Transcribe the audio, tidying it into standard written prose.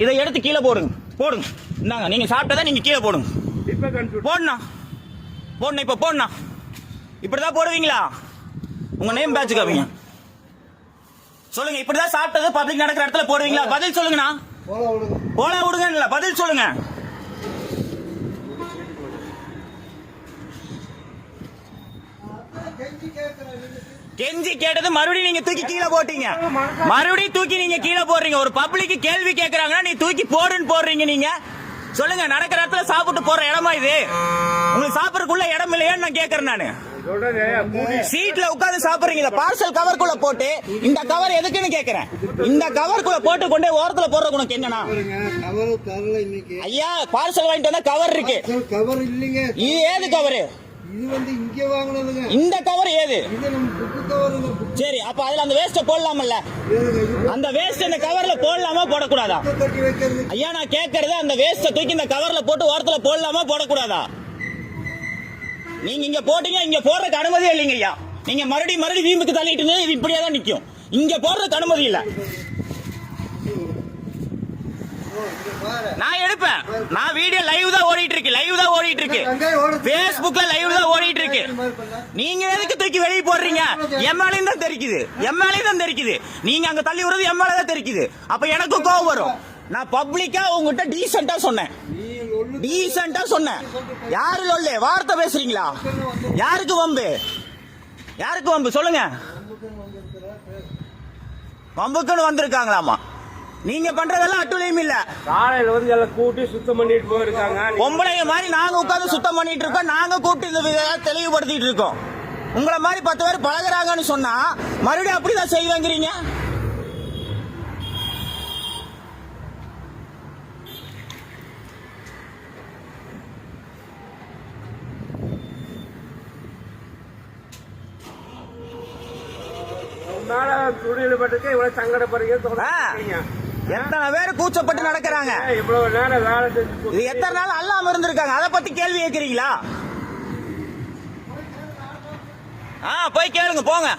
இதை எடுத்து கீழே போடுங்க. போடுங்க. இந்தாங்க, நீங்க சாப்பிட்டதை நீங்க கீழே போடுங்க. போடணும். போடணும். இப்ப போடணும். இப்படிதான் போடுவீங்களா? உங்க நேம் பேட்ச் காமிங்க. சொல்லுங்க. இப்படிதான் சாப்பிட்டது பப்ளிக் நடக்கிற இடத்துல போடுவீங்களா? பதில் சொல்லுங்கண்ணா. போல விடுங்க. இல்ல, பதில் சொல்லுங்க. கெஞ்சி கேட்டது மறுபடியும் நீங்க தூக்கி கீழே போட்டீங்க. மறுபடியும் தூக்கி நீங்க கீழே போடுறீங்க. ஒரு பப்ளிக் கேள்வி கேட்கறாங்கன்னா நீ தூக்கி போடுன்னு போடுறீங்க. நீங்க சொல்லுங்க, நடக்கிற இடத்துல சாப்பிட்டு போற இடமா இது? உங்களுக்கு சாப்பிடறதுக்குள்ள இடம் இல்லையான்னு நான் கேட்கறேன். நானு சீட்ல உட்கார்ந்து சாப்பிடுறீங்க. பார்சல் கவர்க்குள்ள போட்டு இந்த கவர் எதுக்குன்னு கேக்குறேன். இந்த கவர்க்குள்ள போட்டு கொண்டே ஓரத்துல போடுற உனக்கு என்னன்னா? ஐயா, பார்சல் வாங்கிட்டு வந்தா கவர் இருக்கு. கவர் இல்லைங்க. இது ஏது கவரு? இது வந்து இங்க வாங்குனதுங்க. இந்த கவர் ஏது? இது நம்ம புக்கு கவருங்க. சரி, அப்ப அதுல அந்த வேஸ்ட் போடலாம்ல? அந்த வேஸ்ட் இந்த கவர்ல போடலாமா போடக்கூடாதா? ஐயா, நான் கேட்கறது அந்த வேஸ்ட தூக்கி இந்த கவர்ல போட்டு ஓரத்துல போடலாமா போடக்கூடாதா? நீங்க இங்க போட்டீங்க, இங்க போடுறதுக்கு அனுமதியே இல்லைங்க ஐயா. நீங்க மறுபடியும் வீம்புக்கு தள்ளிட்டு இது இப்படியே தான் நிக்கும். இங்க போடுறதுக்கு அனுமதி இல்ல. நான் எடுப்பேன். நான் வீடியோ லைவ் தான் ஓடிட்டு இருக்கு. Facebookல லைவ் தான் ஓடிட்டு இருக்கு. நீங்க எதுக்கு தூக்கி வெளிய போடுறீங்க? எம்எல்ஏ தான் தெரிக்குது. நீங்க அங்க தள்ளி விடுறது எம்எல்ஏ தான் தெரிக்குது. அப்ப எனக்கு கோவம் வரும். நான் பப்ளிக்கா உங்ககிட்ட டீசென்ட்டா சொன்னேன். யாரு லொல்லே வார்த்தை பேசுறீங்களா? யாருக்கு வம்பு சொல்லுங்க. வம்புக்குன்னு வந்திருக்காங்களாமா? நீங்க பண்றதெல்லாம் அட்டுழியம் இல்ல. காலையில வந்து எல்லாம் கூட்டி சுத்தம் பண்ணிட்டு போயிருக்காங்க. பொம்பளைங்க மாதிரி நாங்க உட்கார்ந்து சுத்தம் பண்ணிட்டு இருக்கோம். நாங்க கூப்பிட்டு இந்த தெளிவுபடுத்திட்டு இருக்கோம். உங்களை மாதிரி 10 பேர் பழகுறாங்கன்னு சொன்னா மறுபடியும் அப்படிதான் செய்வாங்கிறீங்க. இவ்வளவு சங்கடப்படுறீங்க. எத்தனை பேர் கூச்சப்பட்டு நடக்கிறாங்க. இவ்வளவு நேரம் வேலை இது எத்தனை நாள் அல்லாம இருந்திருக்காங்க. அதை பத்தி கேள்வி கேட்கிறீங்களா? போய் கேளுங்க, போங்க.